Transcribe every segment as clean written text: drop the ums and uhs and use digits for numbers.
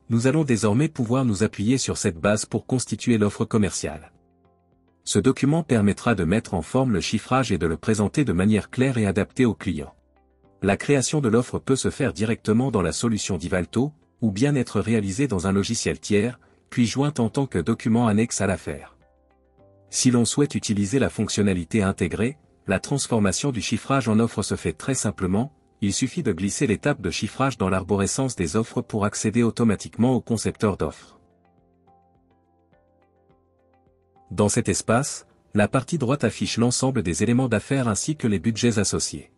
nous allons désormais pouvoir nous appuyer sur cette base pour constituer l'offre commerciale. Ce document permettra de mettre en forme le chiffrage et de le présenter de manière claire et adaptée au client. La création de l'offre peut se faire directement dans la solution d'Ivalto, ou bien être réalisée dans un logiciel tiers, puis jointe en tant que document annexe à l'affaire. Si l'on souhaite utiliser la fonctionnalité intégrée, la transformation du chiffrage en offre se fait très simplement, il suffit de glisser l'étape de chiffrage dans l'arborescence des offres pour accéder automatiquement au concepteur d'offres. Dans cet espace, la partie droite affiche l'ensemble des éléments d'affaires ainsi que les budgets associés.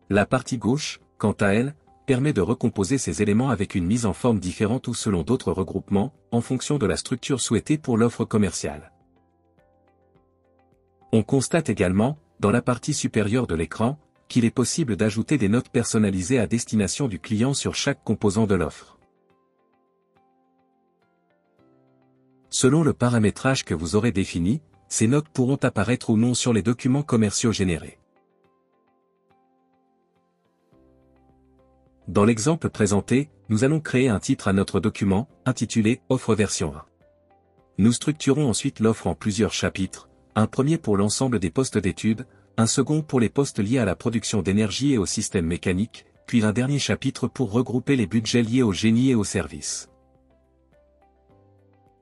La partie gauche, quant à elle, permet de recomposer ces éléments avec une mise en forme différente ou selon d'autres regroupements, en fonction de la structure souhaitée pour l'offre commerciale. On constate également, dans la partie supérieure de l'écran, qu'il est possible d'ajouter des notes personnalisées à destination du client sur chaque composant de l'offre. Selon le paramétrage que vous aurez défini, ces notes pourront apparaître ou non sur les documents commerciaux générés. Dans l'exemple présenté, nous allons créer un titre à notre document, intitulé « Offre version 1 ». Nous structurons ensuite l'offre en plusieurs chapitres, un premier pour l'ensemble des postes d'études, un second pour les postes liés à la production d'énergie et au système mécanique, puis un dernier chapitre pour regrouper les budgets liés au génie et aux services.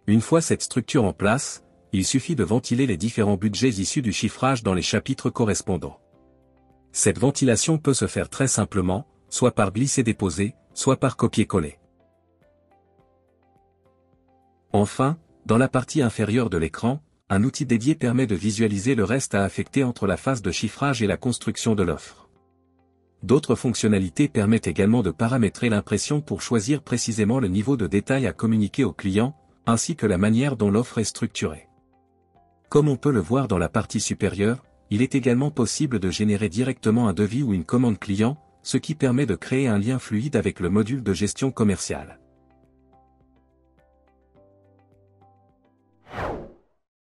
Une fois cette structure en place, il suffit de ventiler les différents budgets issus du chiffrage dans les chapitres correspondants. Cette ventilation peut se faire très simplement, soit par glisser-déposer, soit par copier-coller. Enfin, dans la partie inférieure de l'écran, un outil dédié permet de visualiser le reste à affecter entre la phase de chiffrage et la construction de l'offre. D'autres fonctionnalités permettent également de paramétrer l'impression pour choisir précisément le niveau de détail à communiquer au client, ainsi que la manière dont l'offre est structurée. Comme on peut le voir dans la partie supérieure, il est également possible de générer directement un devis ou une commande client, ce qui permet de créer un lien fluide avec le module de gestion commerciale.